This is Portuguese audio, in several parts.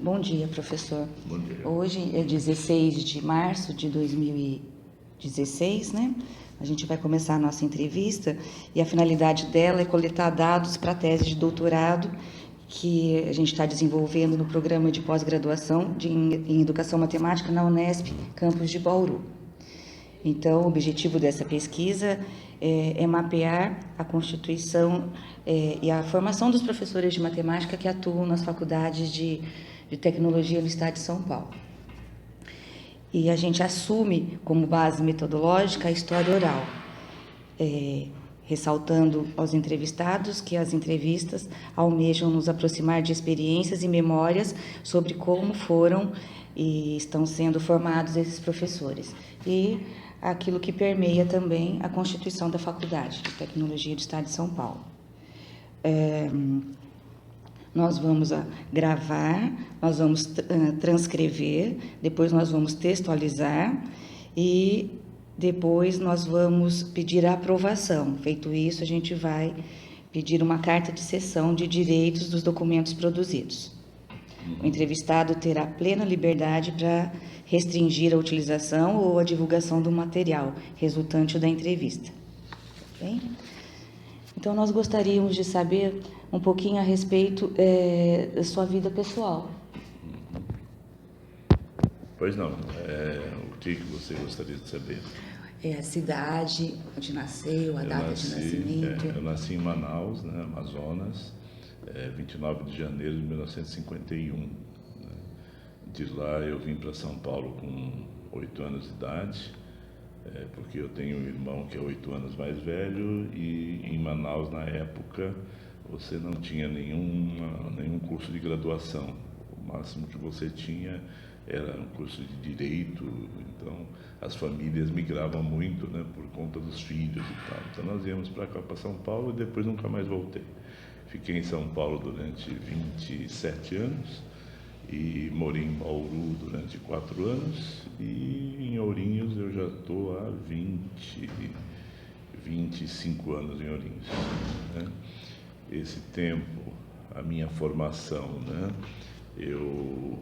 Bom dia, professor. Bom dia. Hoje é 16 de março de 2016, né? A gente vai começar a nossa entrevista e a finalidade dela é coletar dados para a tese de doutorado que a gente está desenvolvendo no programa de pós-graduação em Educação Matemática na Unesp, campus de Bauru. Então, o objetivo dessa pesquisa é mapear a constituição e a formação dos professores de matemática que atuam nas faculdades de tecnologia no estado de São Paulo. E a gente assume como base metodológica a história oral, ressaltando aos entrevistados que as entrevistas almejam nos aproximar de experiências e memórias sobre como foram e estão sendo formados esses professores. E aquilo que permeia também a constituição da Faculdade de Tecnologia do Estado de São Paulo. Nós vamos gravar, nós vamos transcrever, depois nós vamos textualizar e depois nós vamos pedir a aprovação. Feito isso, a gente vai pedir uma carta de cessão de direitos dos documentos produzidos. O entrevistado terá plena liberdade para restringir a utilização ou a divulgação do material resultante da entrevista. Bem? Então, nós gostaríamos de saber um pouquinho a respeito da sua vida pessoal. Pois não, o que você gostaria de saber? A cidade onde nasceu, a data de nascimento. Eu nasci em Manaus, né, Amazonas, 29 de janeiro de 1951. Né? De lá eu vim para São Paulo com 8 anos de idade, porque eu tenho um irmão que é 8 anos mais velho e em Manaus, na época, você não tinha nenhum curso de graduação. O máximo que você tinha era um curso de direito, então as famílias migravam muito, né, por conta dos filhos e tal. Então nós íamos para cá, para São Paulo, e depois nunca mais voltei. Fiquei em São Paulo durante 27 anos e morei em Bauru durante 4 anos e em Ourinhos eu já estou há 25 anos em Ourinhos. Né? Esse tempo, a minha formação, né, eu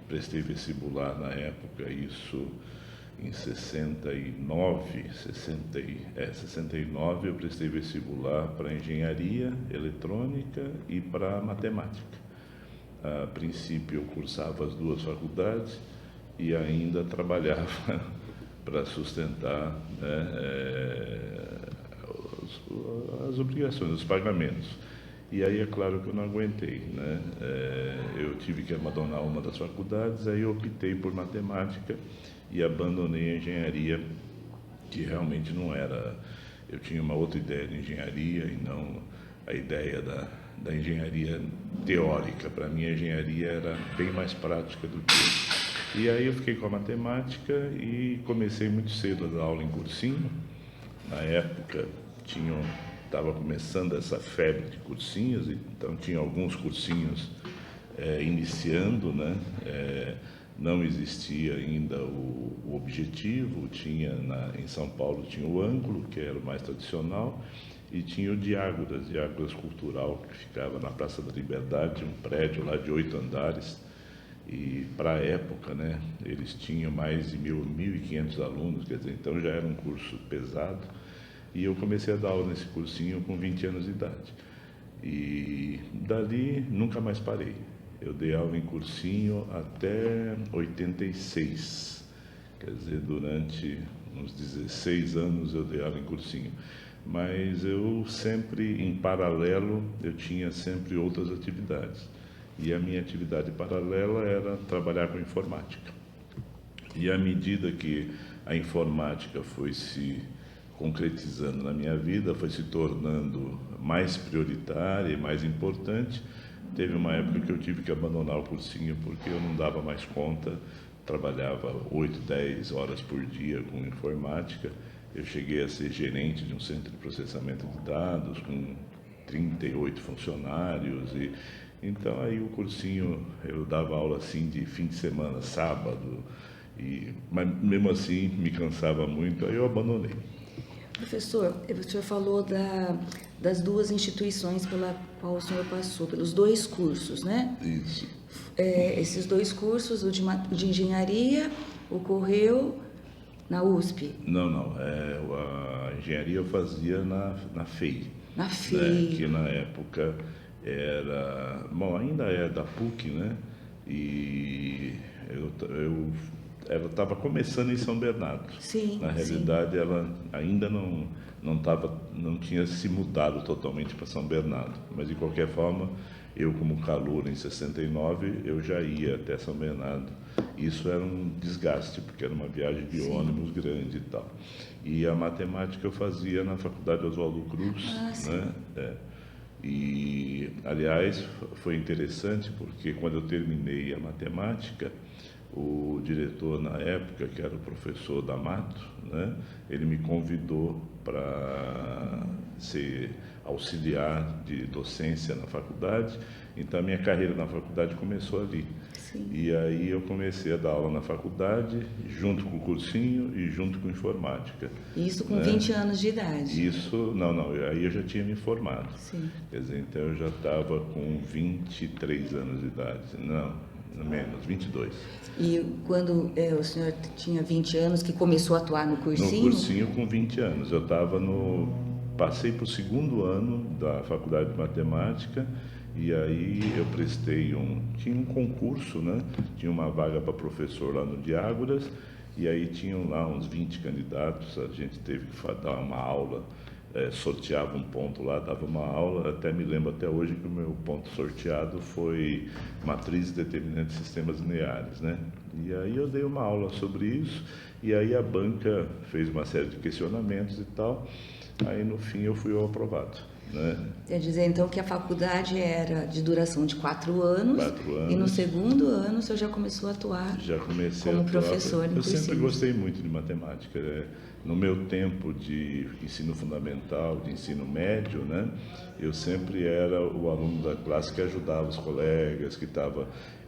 prestei vestibular na época, isso em 69 eu prestei vestibular para engenharia eletrônica e para matemática. A princípio eu cursava as 2 faculdades e ainda trabalhava para sustentar, né, as obrigações, os pagamentos. E aí é claro que eu não aguentei, né? Eu tive que abandonar uma das faculdades, aí eu optei por matemática e abandonei a engenharia, que realmente não era... Eu tinha uma outra ideia de engenharia e não a ideia da engenharia teórica. Para mim a engenharia era bem mais prática do que... E aí eu fiquei com a matemática e comecei muito cedo a dar aula em cursinho. Na época estava começando essa febre de cursinhos, então tinha alguns cursinhos iniciando, né? Não existia ainda o objetivo, em São Paulo tinha o Ângulo, que era o mais tradicional, e tinha o Diágoras Cultural, que ficava na Praça da Liberdade, um prédio lá de 8 andares, e para a época, né, eles tinham mais de 1.500 alunos, quer dizer, então já era um curso pesado. E eu comecei a dar aula nesse cursinho com 20 anos de idade. E dali nunca mais parei. Eu dei aula em cursinho até 86. Quer dizer, durante uns 16 anos eu dei aula em cursinho. Mas eu sempre, em paralelo, eu tinha sempre outras atividades. E a minha atividade paralela era trabalhar com informática. E à medida que a informática foi se concretizando na minha vida, foi se tornando mais prioritária e mais importante, teve uma época que eu tive que abandonar o cursinho porque eu não dava mais conta, trabalhava 8, 10 horas por dia com informática. Eu cheguei a ser gerente de um centro de processamento de dados com 38 funcionários e então aí o cursinho eu dava aula assim de fim de semana, sábado, mas mesmo assim me cansava muito, aí eu abandonei. Professor, o senhor falou das duas instituições pela qual o senhor passou, pelos dois cursos, né? Isso. Esses dois cursos, o de engenharia, ocorreu na USP? Não. A engenharia eu fazia na FEI. Na Né, FEI. que na época era... Bom, ainda é da PUC, né? E ela estava começando em São Bernardo. Sim, Na realidade, ela ainda não tinha se mudado totalmente para São Bernardo. Mas, de qualquer forma, eu, como calouro em 69, eu já ia até São Bernardo. Isso era um desgaste, porque era uma viagem de ônibus grande e tal. E a matemática eu fazia na Faculdade Oswaldo Cruz, né? E, aliás, foi interessante porque quando eu terminei a matemática, o diretor na época, que era o professor D'Amato, né, ele me convidou para ser auxiliar de docência na faculdade. Então, a minha carreira na faculdade começou ali. Sim. E aí eu comecei a dar aula na faculdade, junto com o cursinho e junto com informática. Isso com né? 20 anos de idade? Isso, aí eu já tinha me formado. Sim. Quer dizer, então eu já estava com 23 anos de idade. Não, menos, 22. E quando o senhor tinha 20 anos, que começou a atuar no cursinho? No cursinho com 20 anos. Eu estava passei para o segundo ano da faculdade de matemática. E aí eu tinha um concurso, né? Tinha uma vaga para professor lá no Diágoras, e aí tinham lá uns 20 candidatos, a gente teve que dar uma aula, sorteava um ponto lá, dava uma aula, até me lembro até hoje que o meu ponto sorteado foi matrizes determinantes de sistemas lineares, né? E aí eu dei uma aula sobre isso, e aí a banca fez uma série de questionamentos e tal, aí no fim eu fui aprovado. Né? Quer dizer, então, que a faculdade era de duração de 4 anos, 4 anos. E no segundo ano o senhor já começou a atuar como professor em Eu cursinho. sempre gostei muito de matemática. No meu tempo de ensino fundamental, de ensino médio, né, eu sempre era o aluno da classe que ajudava os colegas,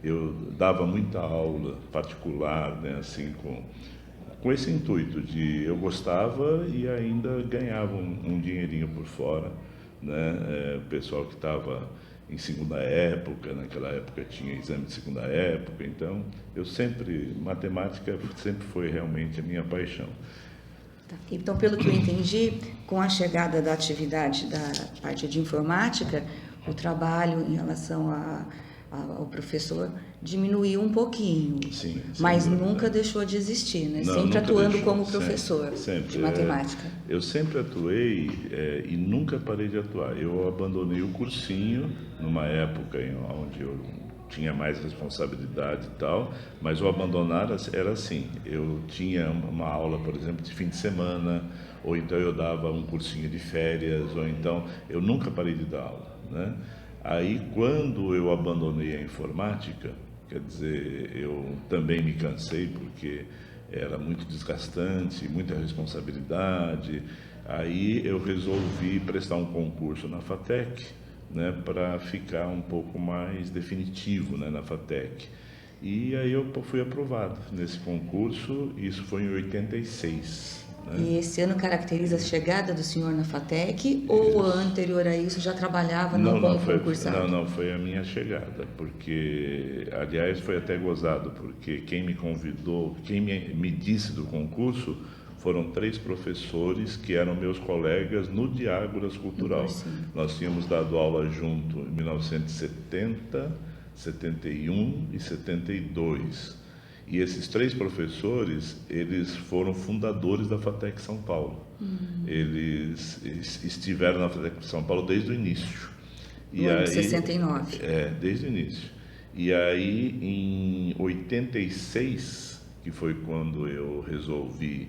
eu dava muita aula particular, né, assim, com esse intuito de eu gostava e ainda ganhava um dinheirinho por fora. Né? O pessoal que estava em segunda época, naquela época tinha exame de segunda época, então matemática sempre foi realmente a minha paixão. Tá. Então, pelo que eu entendi, com a chegada da atividade da parte de informática, o trabalho em relação ao professor diminuiu um pouquinho, Sim, mas dúvida. Nunca deixou de existir, né? Não, sempre nunca atuando deixou. como professor sempre. De matemática. Eu sempre atuei e nunca parei de atuar. Eu abandonei o cursinho numa época onde eu tinha mais responsabilidade e tal, mas o abandonar era assim. Eu tinha uma aula, por exemplo, de fim de semana, ou então eu dava um cursinho de férias, ou então eu nunca parei de dar aula, né? Aí, quando eu abandonei a informática, quer dizer, eu também me cansei porque era muito desgastante, muita responsabilidade. Aí eu resolvi prestar um concurso na FATEC, né, para ficar um pouco mais definitivo, né, na FATEC. E aí eu fui aprovado nesse concurso, isso foi em 86. Né? E esse ano caracteriza a chegada do senhor na FATEC ou anterior a isso já trabalhava como concursado? Não, foi a minha chegada, porque, aliás, foi até gozado, porque quem me convidou, quem me disse do concurso, foram 3 professores que eram meus colegas no Diágoras Cultural. Nós tínhamos dado aula junto em 1970, 71 e 72. E esses 3 professores, eles foram fundadores da FATEC São Paulo. Eles estiveram na FATEC São Paulo desde o início. No ano de 69. Desde o início. E aí, em 86, que foi quando eu resolvi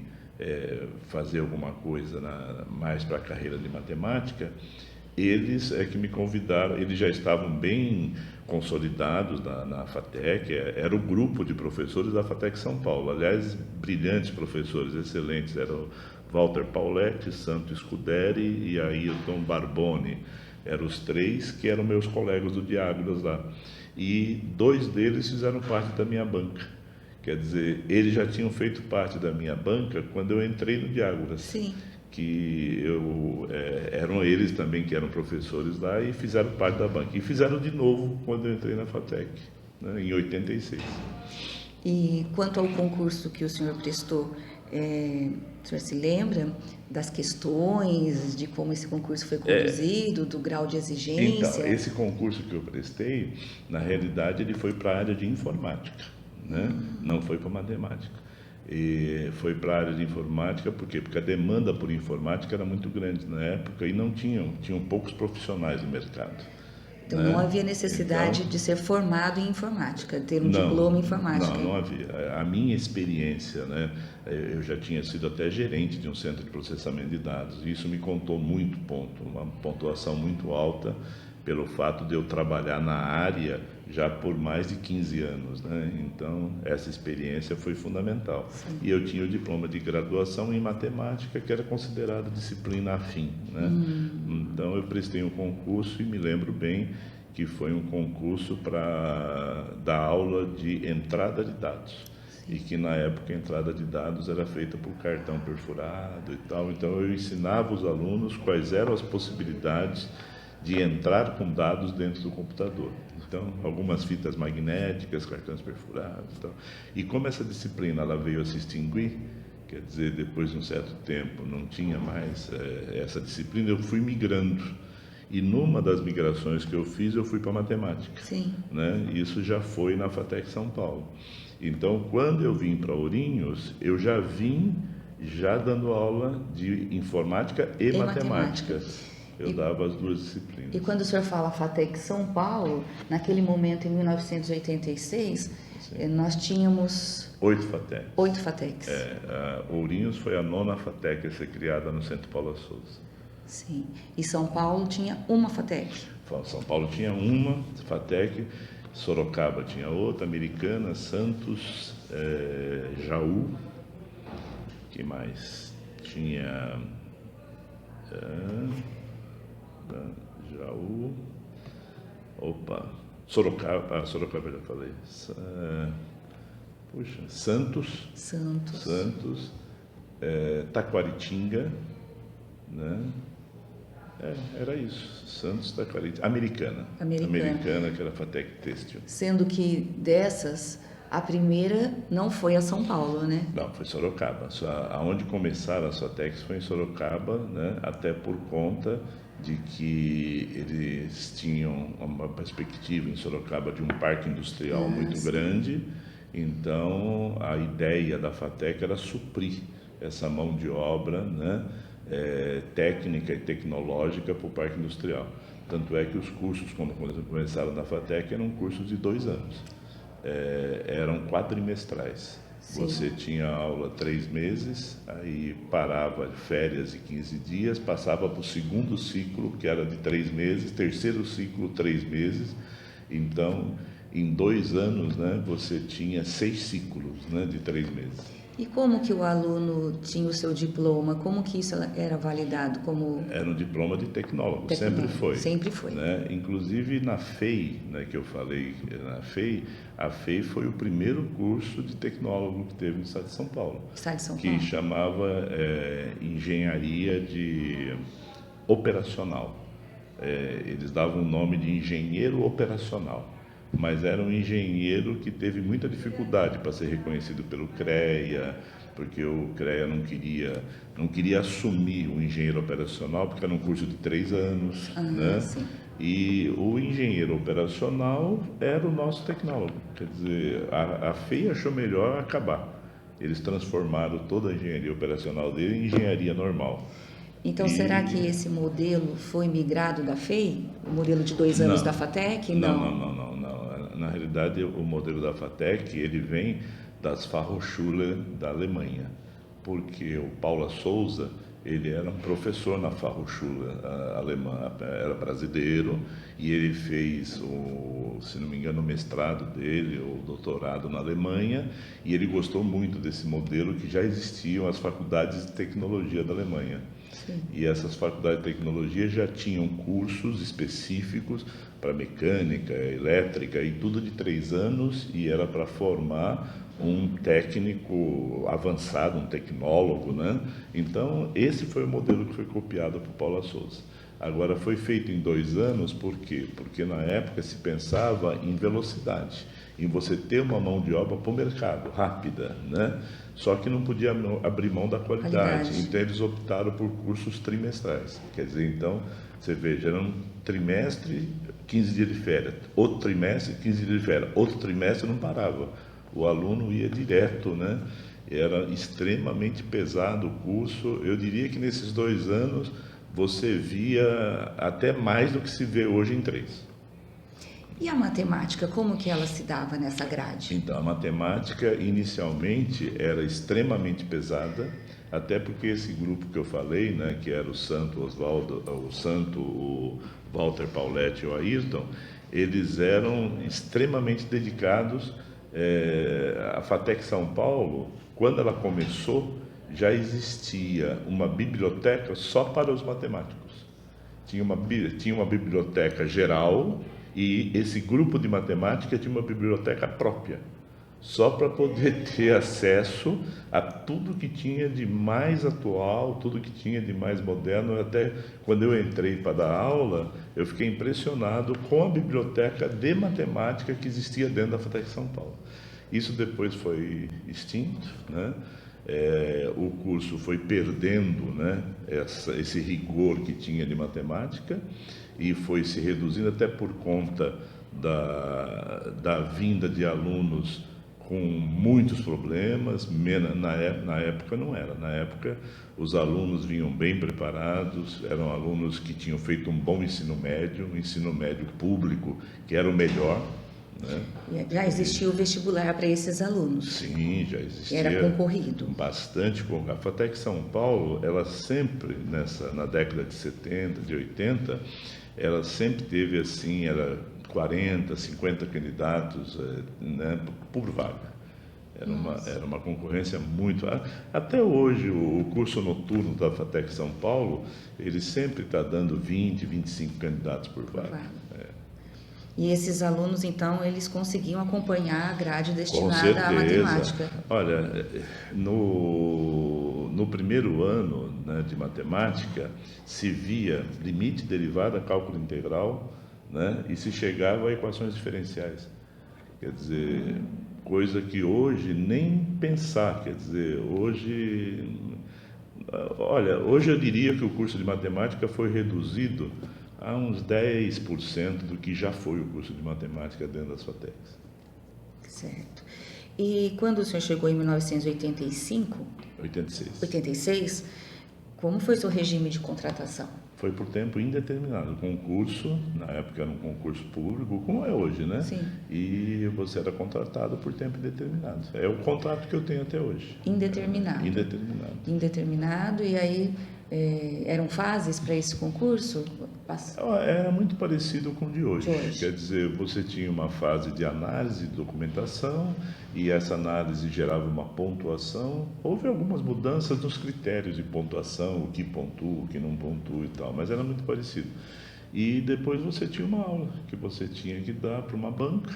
fazer alguma coisa mais para a carreira de matemática, eles é que me convidaram, eles já estavam bem consolidados na FATEC, era o grupo de professores da FATEC São Paulo, aliás, brilhantes professores, excelentes, eram Walter Pauletti, Santo Scuderi e Ailton Barboni, eram os 3 que eram meus colegas do Diágoras lá, e 2 deles fizeram parte da minha banca. Quer dizer, eles já tinham feito parte da minha banca quando eu entrei no Diágoras. Sim. que eram eles também que eram professores lá e fizeram parte da banca. E fizeram de novo quando eu entrei na FATEC, né, em 86. E quanto ao concurso que o senhor prestou, o senhor se lembra das questões, de como esse concurso foi conduzido, do grau de exigência? Então, esse concurso que eu prestei, na realidade, ele foi para a área de informática, né? Não foi para matemática. E foi para a área de informática, por quê? Porque a demanda por informática era muito grande na época e tinham poucos profissionais no mercado. Então, né? não havia necessidade de ser formado em informática, ter um diploma em informática. Não havia. A minha experiência, né, eu já tinha sido até gerente de um centro de processamento de dados, e isso me contou muito ponto, uma pontuação muito alta, pelo fato de eu trabalhar na área já por mais de 15 anos, né? Então, essa experiência foi fundamental. Sim. E eu tinha o diploma de graduação em matemática, que era considerado disciplina afim, né? Então, eu prestei um concurso e me lembro bem que foi um concurso para dar aula de entrada de dados. Sim. E que, na época, a entrada de dados era feita por cartão perfurado e tal. Então, eu ensinava os alunos quais eram as possibilidades de entrar com dados dentro do computador. Então, algumas fitas magnéticas, cartões perfurados e tal. E como essa disciplina ela veio a se extinguir, quer dizer, depois de um certo tempo não tinha mais essa disciplina, eu fui migrando. E numa das migrações que eu fiz, eu fui para matemática. Sim. Né? Isso já foi na FATEC São Paulo. Então, quando eu vim para Ourinhos, eu já vim dando aula de informática e matemática. Eu dava as duas disciplinas. E quando o senhor fala FATEC São Paulo, naquele momento, em 1986, nós tínhamos 8 FATECs. 8 FATECs. Ourinhos foi a 9ª FATEC a ser criada no Centro Paula Souza. Sim. E São Paulo tinha uma FATEC. São Paulo tinha uma FATEC, Sorocaba tinha outra, Americana, Santos, Jaú, que mais? Tinha Jaú, Sorocaba eu já falei, Santos, Taquaritinga, né? Era isso, Santos, Taquaritinga, Americana, que era a FATEC Têxtil. Sendo que dessas, a primeira não foi a São Paulo, né? Não, foi Sorocaba. Aonde começaram as FATECs foi em Sorocaba, né? Até por conta de que eles tinham uma perspectiva em Sorocaba de um parque industrial muito grande. Então, a ideia da FATEC era suprir essa mão de obra, né? Técnica e tecnológica para o parque industrial. Tanto é que os cursos, quando começaram na FATEC, eram cursos de 2 anos. Eram quadrimestrais. Sim. Você tinha aula 3 meses, aí parava férias de 15 dias, passava para o segundo ciclo, que era de 3 meses, terceiro ciclo, 3 meses. Então, em 2 anos, né, você tinha 6 ciclos, né, de 3 meses. E como que o aluno tinha o seu diploma? Como que isso era validado? Era um diploma de tecnólogo, sempre foi. Sempre foi. Né? Inclusive na FEI, né, que eu falei, a FEI foi o primeiro curso de tecnólogo que teve no estado de São Paulo. Estado de São Paulo. Que chamava Engenharia Operacional. Eles davam o nome de engenheiro operacional. Mas era um engenheiro que teve muita dificuldade para ser reconhecido pelo CREA, porque o CREA não queria assumir o engenheiro operacional, porque era um curso de 3 anos, né? Sim. E o engenheiro operacional era o nosso tecnólogo, quer dizer, a FEI achou melhor acabar. Eles transformaram toda a engenharia operacional dele em engenharia normal. Então, será que esse modelo foi migrado da FEI? O modelo de 2 anos da FATEC? Não. Na realidade, o modelo da FATEC, ele vem das Fachhochschule da Alemanha, porque o Paula Souza, ele era um professor na Fachhochschule alemã, era brasileiro, e ele fez, se não me engano, o mestrado dele, o doutorado na Alemanha, e ele gostou muito desse modelo que já existiam as faculdades de tecnologia da Alemanha. Sim. E essas faculdades de tecnologia já tinham cursos específicos para mecânica, elétrica e tudo de 3 anos, e era para formar um técnico avançado, um tecnólogo, né? Então, esse foi o modelo que foi copiado por Paula Souza. Agora, foi feito em 2 anos, por quê? Porque na época se pensava em velocidade, em você ter uma mão de obra para o mercado, rápida, né? Só que não podia abrir mão da qualidade. Então, eles optaram por cursos trimestrais. Quer dizer, então, você veja, era um trimestre, 15 dias de férias, outro trimestre, 15 dias de férias, outro trimestre não parava. O aluno ia direto, né? Era extremamente pesado o curso. Eu diria que nesses 2 anos você via até mais do que se vê hoje em 3. E a matemática, como que ela se dava nessa grade? Então, a matemática inicialmente era extremamente pesada, até porque esse grupo que eu falei, né, que era o Santo Oswaldo, o Walter Pauletti e o Ayrton, eles eram extremamente dedicados. A FATEC São Paulo, quando ela começou, já existia uma biblioteca só para os matemáticos. Tinha uma biblioteca geral e esse grupo de matemática tinha uma biblioteca própria, só para poder ter acesso a tudo que tinha de mais atual, tudo que tinha de mais moderno. Até quando eu entrei para dar aula, eu fiquei impressionado com a biblioteca de matemática que existia dentro da FATEC São Paulo. Isso depois foi extinto, né? O curso foi perdendo, né, esse rigor que tinha de matemática e foi se reduzindo até por conta da vinda de alunos com muitos problemas. Na época não era. Na época os alunos vinham bem preparados, eram alunos que tinham feito um bom ensino médio público, que era o melhor, né? Já existia o vestibular para esses alunos? Sim, já existia. Era concorrido? Bastante. A FATEC São Paulo, ela sempre, na década de 70, de 80, ela sempre teve assim, era 40, 50 candidatos, né, por vaga. Era uma concorrência muito... Até hoje, o curso noturno da FATEC São Paulo, ele sempre está dando 20, 25 candidatos por vaga. E esses alunos, então, eles conseguiam acompanhar a grade destinada à matemática? Olha, no primeiro ano, né, de matemática, se via limite, derivada, cálculo integral, né, e se chegava a equações diferenciais. Quer dizer, coisa que hoje nem pensar. Quer dizer, hoje eu diria que o curso de matemática foi reduzido a uns 10% do que já foi o curso de matemática dentro das FATECs. Certo. E quando o senhor chegou em 1985? 86, como foi seu regime de contratação? Foi por tempo indeterminado. Concurso, na época era um concurso público, como é hoje, né? Sim. E você era contratado por tempo indeterminado. É o contrato que eu tenho até hoje. Indeterminado? Indeterminado. Indeterminado, e aí eram fases para esse concurso? Era muito parecido com o de hoje. Quer dizer, você tinha uma fase de análise de documentação e essa análise gerava uma pontuação. Houve algumas mudanças nos critérios de pontuação, o que pontua, o que não pontua e tal, mas era muito parecido. E depois você tinha uma aula que você tinha que dar para uma banca,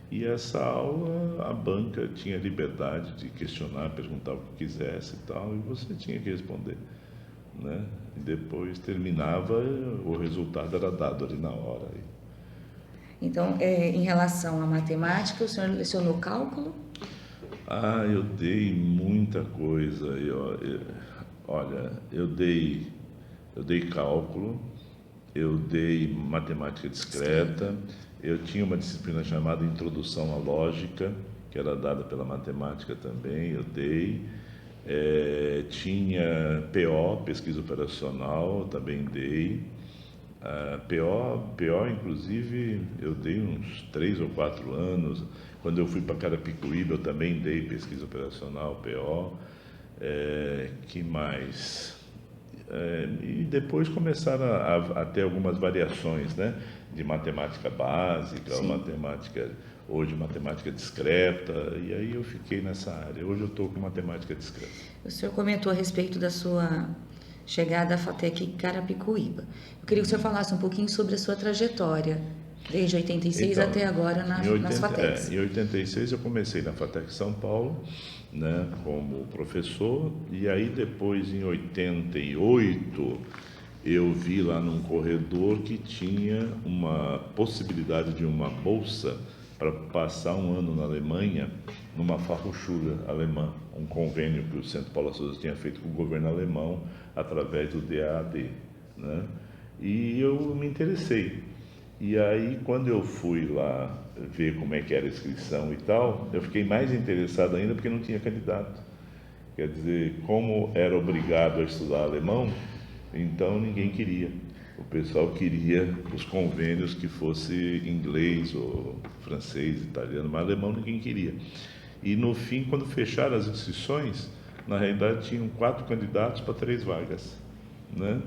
e essa aula, a banca tinha liberdade de questionar, perguntar o que quisesse e tal, e você tinha que responder, né? E depois terminava, o resultado era dado ali na hora. Então, em relação à matemática, o senhor lecionou cálculo? Eu dei muita coisa. Olha, eu dei cálculo, eu dei matemática discreta, eu tinha uma disciplina chamada Introdução à Lógica, que era dada pela matemática também, eu dei. Tinha PO, Pesquisa Operacional, também dei. PO, inclusive, eu dei uns 3 ou 4 anos. Quando eu fui para Carapicuíba, eu também dei Pesquisa Operacional, PO. Que mais? E depois começaram a ter algumas variações, né? De matemática básica, hoje matemática discreta, e aí eu fiquei nessa área. Hoje eu estou com matemática discreta. O senhor comentou a respeito da sua chegada à FATEC Carapicuíba. Eu queria que o senhor falasse um pouquinho sobre a sua trajetória Desde 86 Então, até agora nas FATECs. Em 86 eu comecei na FATEC São Paulo, né, como professor, e aí depois, em 88, eu vi lá num corredor que tinha uma possibilidade de uma bolsa para passar um ano na Alemanha, numa Fachhochschule alemã, um convênio que o Centro Paula Souza tinha feito com o governo alemão através do DAAD, né? E eu me interessei. E aí, quando eu fui lá ver como é que era a inscrição e tal, eu fiquei mais interessado ainda porque não tinha candidato. Quer dizer, como era obrigado a estudar alemão, então ninguém queria. O pessoal queria os convênios que fosse inglês ou francês, italiano, mas alemão ninguém queria. E no fim, quando fecharam as inscrições, na realidade tinham 4 candidatos para 3 vagas, né?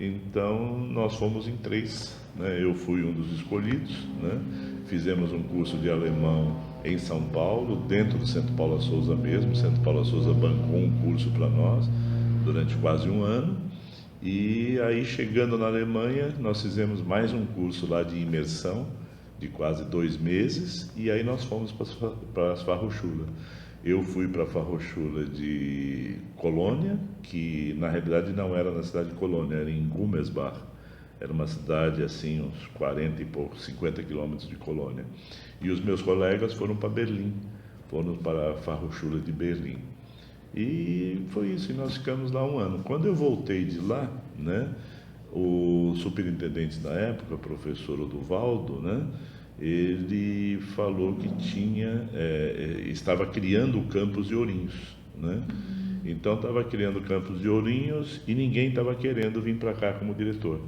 Então nós fomos em 3, né? Eu fui um dos escolhidos, né? Fizemos um curso de alemão em São Paulo, dentro do Centro Paula Souza mesmo. O Centro Paula Souza bancou um curso para nós durante quase um ano. E aí, chegando na Alemanha, nós fizemos mais um curso lá de imersão, de quase 2 meses, e aí nós fomos para as Fachhochschule. Eu fui para a Fachhochschule de Colônia, que na realidade não era na cidade de Colônia, era em Gummersbach. Era uma cidade assim, uns 40 e poucos, 50 quilômetros de Colônia. E os meus colegas foram para Berlim, foram para a Fachhochschule de Berlim. E foi isso, e nós ficamos lá um ano. Quando eu voltei de lá, né, o superintendente da época, o professor Oduvaldo, né, ele falou que estava criando o campus de Ourinhos, né? Então estava criando o campus de Ourinhos e ninguém estava querendo vir para cá como diretor,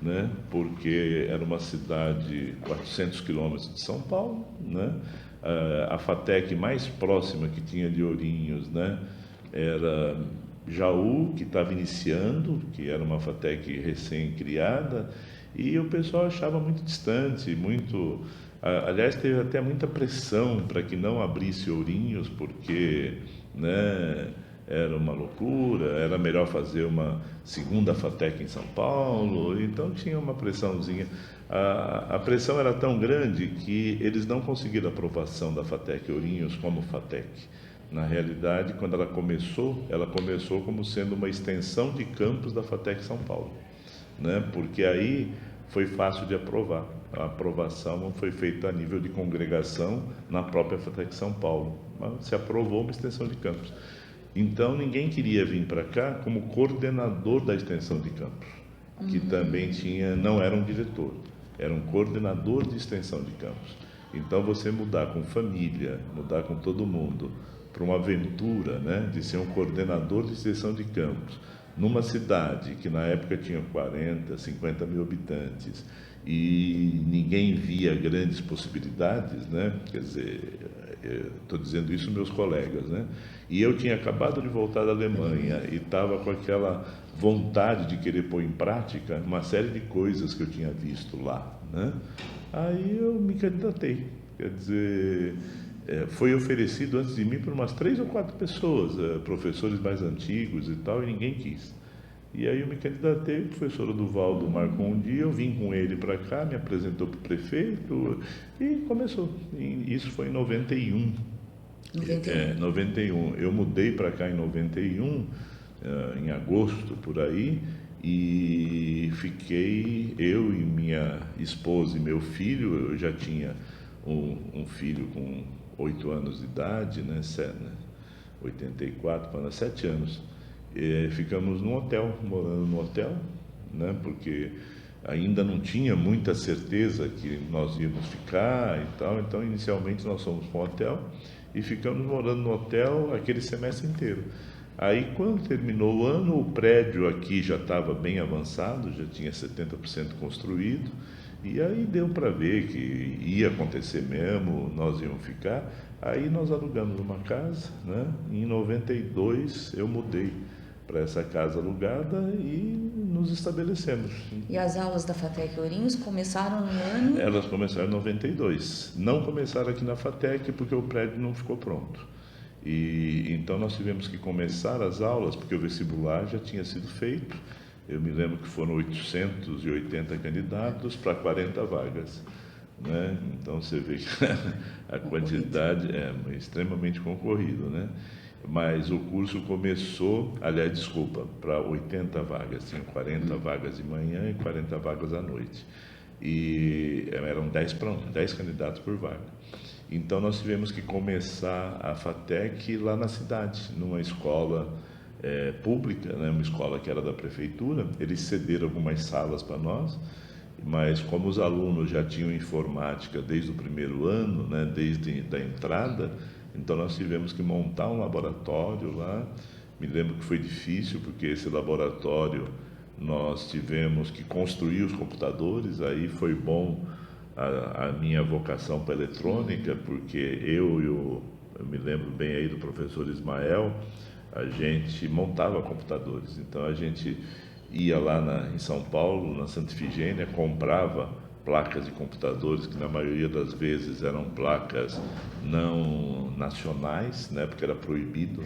né? Porque era uma cidade 400 quilômetros de São Paulo, né? A FATEC mais próxima que tinha de Ourinhos, né, era Jaú, que estava iniciando, que era uma FATEC recém-criada, e o pessoal achava muito distante, muito... Aliás, teve até muita pressão para que não abrisse Ourinhos, porque, né, era uma loucura, era melhor fazer uma segunda FATEC em São Paulo, então tinha uma pressãozinha. A pressão era tão grande que eles não conseguiram a aprovação da FATEC Ourinhos como FATEC. Na realidade, quando ela começou como sendo uma extensão de campus da FATEC São Paulo, né? Porque aí foi fácil de aprovar. A aprovação foi feita a nível de congregação na própria FATEC São Paulo. Mas se aprovou uma extensão de campus. Então, ninguém queria vir para cá como coordenador da extensão de campus, que também não era um diretor, era um coordenador de extensão de campus. Então, você mudar com família, mudar com todo mundo, para uma aventura, né, de ser um coordenador de extensão de campus, numa cidade que na época tinha 40, 50 mil habitantes, e ninguém via grandes possibilidades, né? Quer dizer, estou dizendo isso meus colegas, né? E eu tinha acabado de voltar da Alemanha e estava com aquela vontade de querer pôr em prática uma série de coisas que eu tinha visto lá, né? Aí eu me candidatei, quer dizer, foi oferecido antes de mim por umas 3 ou 4 pessoas, professores mais antigos e tal, e ninguém quis. E aí eu me candidatei, o professor Oduvaldo marcou um dia, eu vim com ele para cá, me apresentou para o prefeito e começou. E isso foi em 91. 91. Eu mudei para cá em 91, em agosto, por aí, e fiquei, eu e minha esposa e meu filho. Eu já tinha um filho com 8 anos de idade, né, 84 para 7 anos. Ficamos num hotel, morando no hotel, né, porque ainda não tinha muita certeza que nós íamos ficar e tal. Então, inicialmente, nós fomos para um hotel e ficamos morando no hotel aquele semestre inteiro. Aí, quando terminou o ano, o prédio aqui já estava bem avançado, já tinha 70% construído, e aí deu para ver que ia acontecer mesmo, nós íamos ficar. Aí nós alugamos uma casa, né? Em 92 eu mudei para essa casa alugada e nos estabelecemos. E as aulas da FATEC Ourinhos começaram no ano? Elas começaram em 92. Não começaram aqui na FATEC porque o prédio não ficou pronto. E então nós tivemos que começar as aulas, porque o vestibular já tinha sido feito, eu me lembro que foram 880 candidatos para 40 vagas. Né? Então você vê que a quantidade é extremamente concorrido, né? Mas o curso começou, aliás, desculpa, para 80 vagas, tinha 40 vagas de manhã e 40 vagas à noite. E eram 10 para 1, 10 candidatos por vaga. Então nós tivemos que começar a FATEC lá na cidade, numa escola pública, né? Uma escola que era da prefeitura. Eles cederam algumas salas para nós, mas como os alunos já tinham informática desde o primeiro ano, né? Desde a entrada, então nós tivemos que montar um laboratório lá. Me lembro que foi difícil, porque esse laboratório nós tivemos que construir os computadores. Aí foi bom a minha vocação para eletrônica, porque eu me lembro bem aí do professor Ismael, a gente montava computadores. Então a gente ia lá em São Paulo, na Santa Ifigênia, comprava placas de computadores, que na maioria das vezes eram placas não nacionais, né, porque era proibido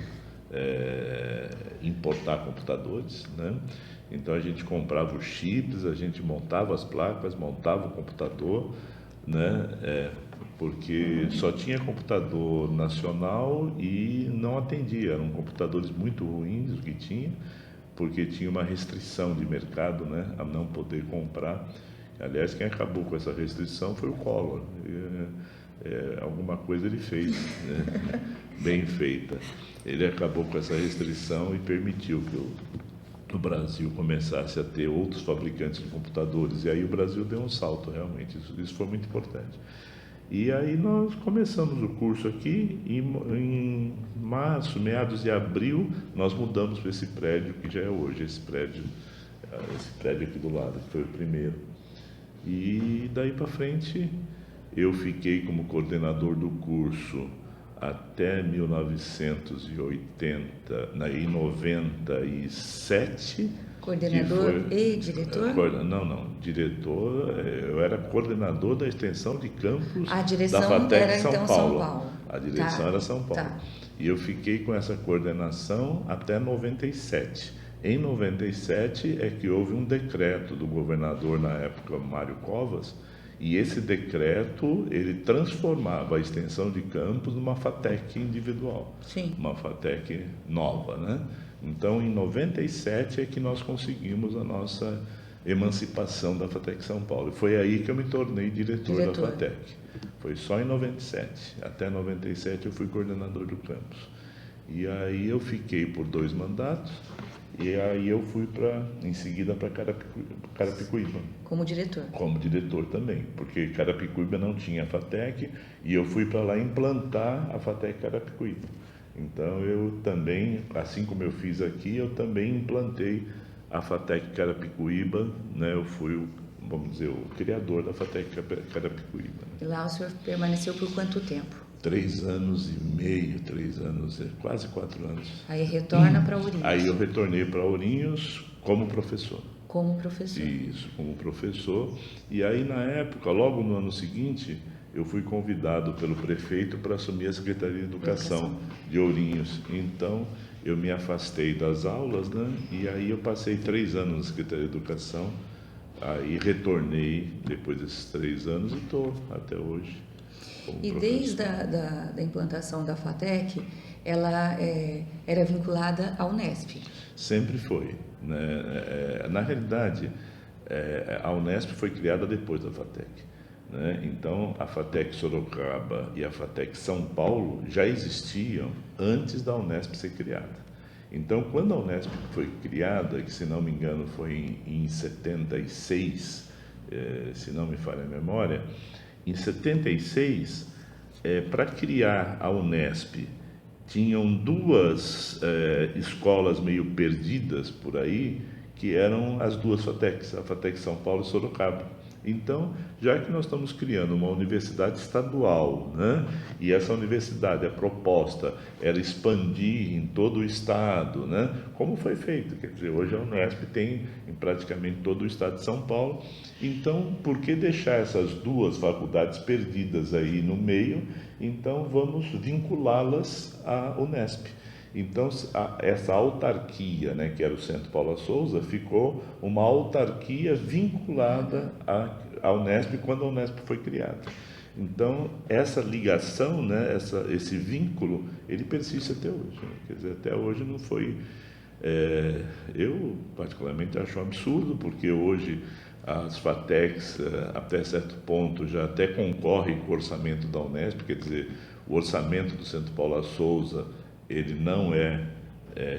importar computadores, né? Então a gente comprava os chips, a gente montava as placas, montava o computador, né? Porque só tinha computador nacional e não atendia, eram computadores muito ruins o que tinha, porque tinha uma restrição de mercado, né, a não poder comprar. Aliás, quem acabou com essa restrição foi o Collor. Alguma coisa ele fez, né? Bem feita. Ele acabou com essa restrição e permitiu que o Brasil começasse a ter outros fabricantes de computadores. E aí o Brasil deu um salto, realmente. Isso foi muito importante. E aí nós começamos o curso aqui, e em março, meados de abril, nós mudamos para esse prédio que já é hoje, esse prédio aqui do lado, que foi o primeiro. E daí para frente eu fiquei como coordenador do curso até 1997. Coordenador e diretor? Não, diretor, eu era coordenador da extensão de campus da FATEC era, São então, Paulo. São Paulo. A direção era São Paulo. Tá. E eu fiquei com essa coordenação até 97. Em 97 é que houve um decreto do governador na época, Mário Covas, e esse decreto, ele transformava a extensão de campus numa FATEC individual. Sim. Uma FATEC nova, né? Então, em 97 é que nós conseguimos a nossa emancipação da FATEC São Paulo. E foi aí que eu me tornei diretor da FATEC. Foi só em 97. Até 97 eu fui coordenador do campus. E aí eu fiquei por 2 mandatos. E aí eu fui em seguida para Carapicuíba. Como diretor? Como diretor também, porque Carapicuíba não tinha FATEC e eu fui para lá implantar a FATEC Carapicuíba. Então eu também, assim como eu fiz aqui, eu também implantei a FATEC Carapicuíba, né? Eu fui, vamos dizer, o criador da FATEC Carapicuíba. E lá o senhor permaneceu por quanto tempo? 3 anos e meio, 3 anos, quase 4 anos. Aí retorna para Ourinhos. Aí eu retornei para Ourinhos como professor. Como professor. Isso, como professor. E aí, na época, logo no ano seguinte, eu fui convidado pelo prefeito para assumir a Secretaria de Educação de Ourinhos. Então, eu me afastei das aulas, né? E aí eu passei 3 anos na Secretaria de Educação. Aí retornei depois desses 3 anos e estou até hoje. E desde a implantação da FATEC, ela era vinculada à Unesp? Sempre foi, né? Na realidade, a Unesp foi criada depois da FATEC, né? Então, a FATEC Sorocaba e a FATEC São Paulo já existiam antes da Unesp ser criada. Então, quando a Unesp foi criada, que se não me engano foi em 76, se não me falha a memória, em 76, para criar a Unesp, tinham 2 escolas meio perdidas por aí, que eram as 2 FATECs, a FATEC São Paulo e Sorocaba. Então, já que nós estamos criando uma universidade estadual, né, e essa universidade, a proposta era expandir em todo o estado, né, como foi feito? Quer dizer, hoje a Unesp tem em praticamente todo o estado de São Paulo. Então, por que deixar essas 2 faculdades perdidas aí no meio? Então, vamos vinculá-las à Unesp. Então, essa autarquia, né, que era o Centro Paula Souza, ficou uma autarquia vinculada à Unesp quando a Unesp foi criada. Então, essa ligação, né, esse vínculo, ele persiste até hoje. Né? Quer dizer, até hoje não foi... eu, particularmente, acho um absurdo, porque hoje as FATECs, até certo ponto, já até concorrem com o orçamento da Unesp, quer dizer, o orçamento do Centro Paula Souza, ele não é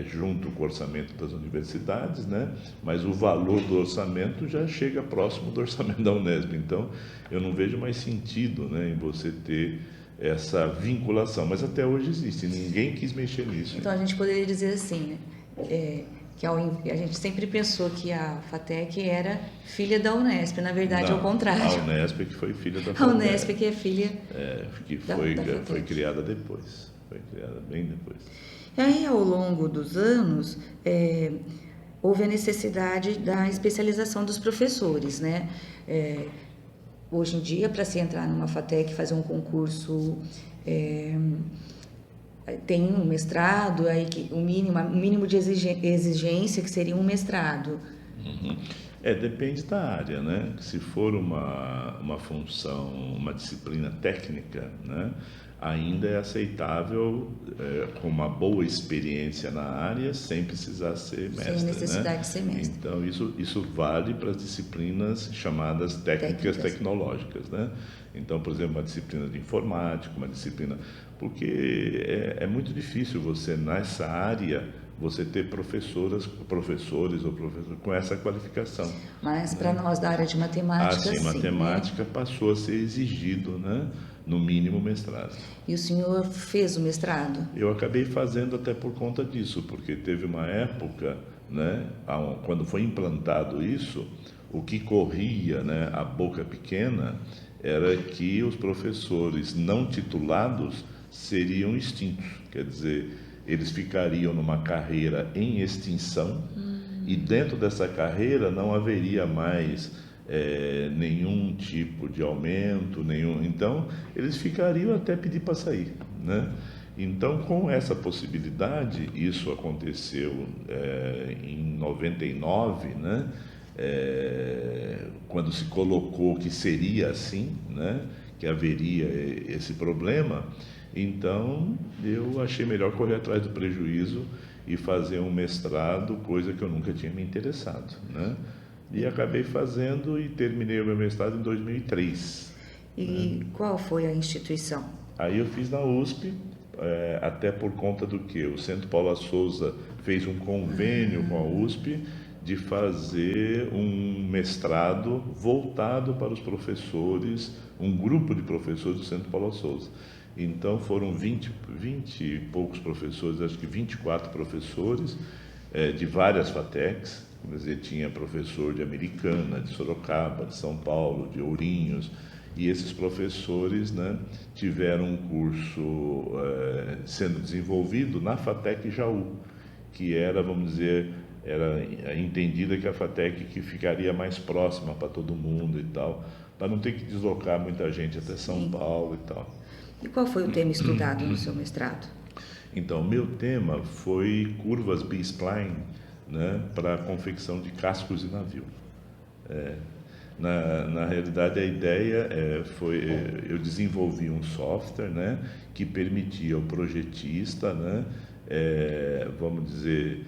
junto com o orçamento das universidades, né? Mas o valor do orçamento já chega próximo do orçamento da Unesp. Então, eu não vejo mais sentido, né, em você ter essa vinculação. Mas até hoje existe, ninguém quis mexer nisso. Então, a gente poderia dizer assim, né? Que a gente sempre pensou que a FATEC era filha da Unesp, na verdade é o contrário. A Unesp que foi filha da FATEC. A Unesp que é filha que foi criada depois, foi criada bem depois. E aí, ao longo dos anos, houve a necessidade da especialização dos professores, né? Hoje em dia, para se entrar numa FATEC, fazer um concurso... tem um mestrado, aí o mínimo de exigência que seria um mestrado. Uhum. Depende da área, né? Se for uma função, uma disciplina técnica, né? Ainda é aceitável com uma boa experiência na área, sem precisar ser mestre. Sem necessidade, né? de ser mestre. Então, isso vale para as disciplinas chamadas técnicas tecnológicas, né? Então, por exemplo, uma disciplina de informática, uma disciplina... Porque é muito difícil você, nessa área, você ter professores com essa qualificação. Mas para nós da área de matemática, sim, matemática, né? Passou a ser exigido, né? No mínimo mestrado. E o senhor fez o mestrado? Eu acabei fazendo até por conta disso, porque teve uma época, né? Quando foi implantado isso, o que corria, né? A boca pequena era que os professores não titulados seriam extintos, quer dizer, eles ficariam numa carreira em extinção e dentro dessa carreira não haveria mais nenhum tipo de aumento, então eles ficariam até pedir para sair, né? Então, com essa possibilidade, isso aconteceu em 99, né? Quando se colocou que seria assim, né? Que haveria esse problema. Então, eu achei melhor correr atrás do prejuízo e fazer um mestrado, coisa que eu nunca tinha me interessado, né? E acabei fazendo e terminei o meu mestrado em 2003. E né? Qual foi a instituição? Aí eu fiz na USP, até por conta do que? O Centro Paula Souza fez um convênio com a USP de fazer um mestrado voltado para os professores, um grupo de professores do Centro Paula Souza. Então foram 20 e poucos professores, acho que 24 professores de várias FATECs, quer dizer, tinha professor de Americana, de Sorocaba, de São Paulo, de Ourinhos, e esses professores, né, tiveram um curso sendo desenvolvido na FATEC Jaú, que era, vamos dizer, era entendida que a FATEC que ficaria mais próxima para todo mundo e tal, para não ter que deslocar muita gente até São Paulo e tal. E qual foi o tema estudado no seu mestrado? Então, o meu tema foi curvas B-spline, né, para a confecção de cascos de navio. Na realidade, a ideia foi... eu desenvolvi um software, né, que permitia ao projetista, né, vamos dizer,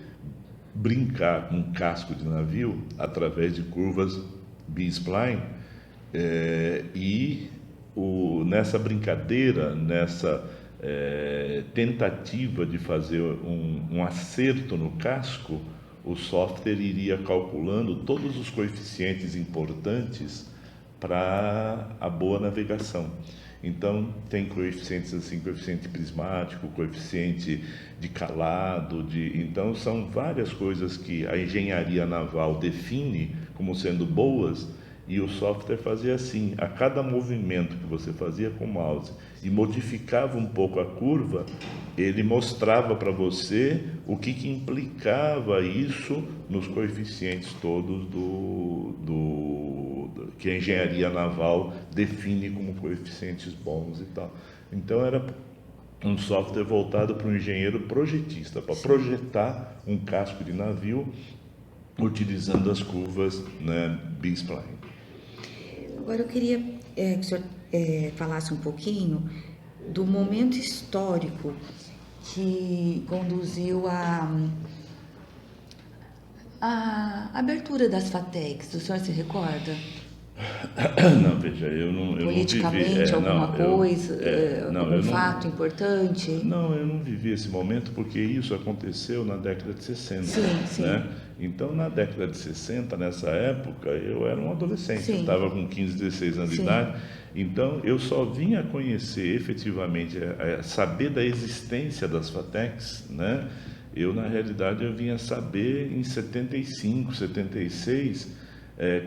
brincar com um casco de navio através de curvas B-spline nessa brincadeira, nessa tentativa de fazer um acerto no casco, o software iria calculando todos os coeficientes importantes para a boa navegação. Então, tem coeficientes assim, coeficiente prismático, coeficiente de calado, então são várias coisas que a engenharia naval define como sendo boas, e o software fazia assim, a cada movimento que você fazia com o mouse e modificava um pouco a curva, ele mostrava para você o que implicava isso nos coeficientes todos que a engenharia naval define como coeficientes bons e tal. Então era um software voltado para o engenheiro projetista, para projetar um casco de navio utilizando as curvas, né, B-spline. Agora eu queria que o senhor falasse um pouquinho do momento histórico que conduziu a abertura das FATECs. O senhor se recorda? Não, veja, eu não Politicamente, vivi, alguma coisa, algum eu fato importante? Não, eu não vivi esse momento porque isso aconteceu na década de 60. Sim. Né? Então, na década de 60, nessa época, eu era um adolescente, eu estava com 15, 16 anos de idade, então eu só vim a conhecer efetivamente, a saber da existência das FATECs, né? Eu, na realidade, eu vim a saber em 75, 76,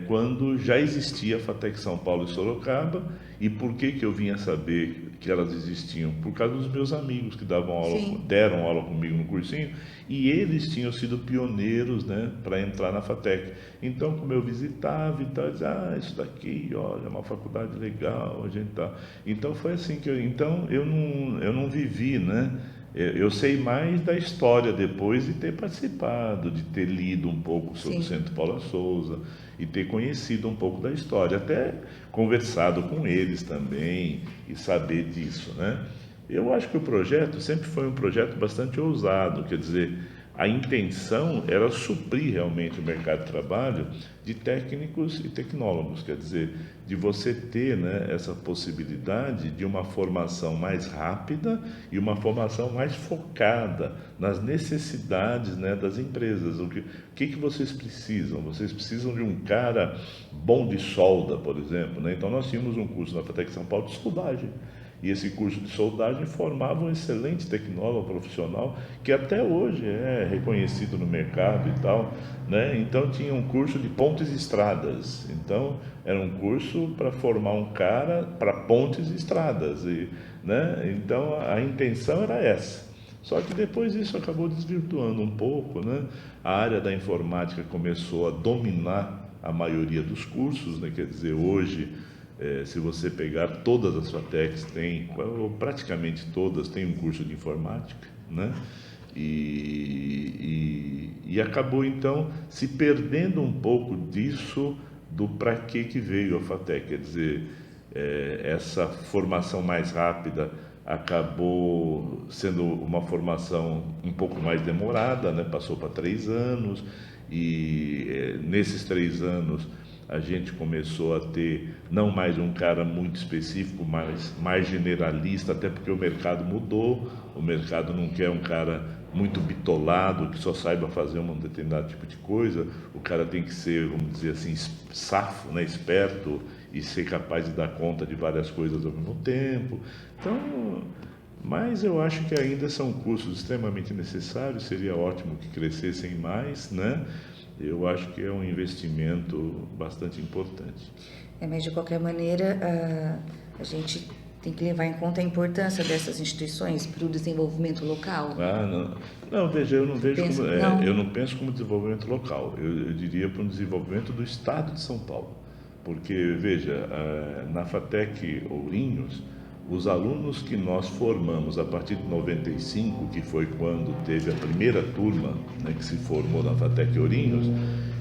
quando já existia a FATEC São Paulo e Sorocaba. E por que eu vinha saber que elas existiam? Por causa dos meus amigos que deram aula comigo no cursinho, e eles tinham sido pioneiros, né, para entrar na FATEC. Então, como eu visitava e tal, eu dizia, isso daqui, olha, é uma faculdade legal, a gente tá. Então foi assim que eu não vivi, né? Eu sei mais da história depois de ter participado, de ter lido um pouco sobre o Centro Paula Souza e ter conhecido um pouco da história, até conversado com eles também e saber disso, né? Eu acho que o projeto sempre foi um projeto bastante ousado, quer dizer, a intenção era suprir realmente o mercado de trabalho de técnicos e tecnólogos, quer dizer, de você ter, né, essa possibilidade de uma formação mais rápida e uma formação mais focada nas necessidades, né, das empresas. O que vocês precisam? Vocês precisam de um cara bom de solda, por exemplo, né? Então nós tínhamos um curso na FATEC São Paulo de soldagem. E esse curso de soldagem formava um excelente tecnólogo profissional que até hoje é reconhecido no mercado e tal, né? Então tinha um curso de pontes e estradas. Então era um curso para formar um cara para pontes e estradas, né? Então a intenção era essa. Só que depois isso acabou desvirtuando um pouco, né? A área da informática começou a dominar a maioria dos cursos, né? Quer dizer, hoje, se você pegar todas as FATECs, ou praticamente todas, tem um curso de informática, né? E acabou, então, se perdendo um pouco disso do para que veio a FATEC. Quer dizer, essa formação mais rápida acabou sendo uma formação um pouco mais demorada, né? Passou para 3 anos, e nesses 3 anos a gente começou a ter não mais um cara muito específico, mas mais generalista, até porque o mercado mudou, o mercado não quer um cara muito bitolado, que só saiba fazer um determinado tipo de coisa, o cara tem que ser, vamos dizer assim, safo, né, esperto, e ser capaz de dar conta de várias coisas ao mesmo tempo. Então, mas eu acho que ainda são cursos extremamente necessários, seria ótimo que crescessem mais, né? Eu acho que é um investimento bastante importante. Mas de qualquer maneira, a gente tem que levar em conta a importância dessas instituições para o desenvolvimento local. Não, veja, eu não vejo eu não penso como desenvolvimento local. Eu diria para um desenvolvimento do Estado de São Paulo, porque veja, na FATEC Ourinhos, os alunos que nós formamos a partir de 95, que foi quando teve a primeira turma, né, que se formou na FATEC Ourinhos,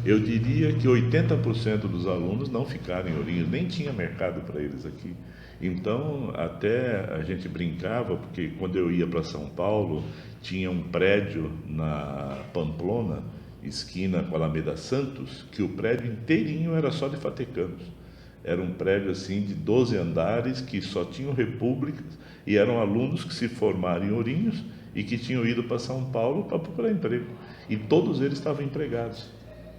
eu diria que 80% dos alunos não ficaram em Ourinhos, nem tinha mercado para eles aqui. Então, até a gente brincava, porque quando eu ia para São Paulo, tinha um prédio na Pamplona, esquina com a Alameda Santos, que o prédio inteirinho era só de fatecanos. Era um prédio assim de 12 andares que só tinham repúblicas, e eram alunos que se formaram em Ourinhos e que tinham ido para São Paulo para procurar emprego. E todos eles estavam empregados,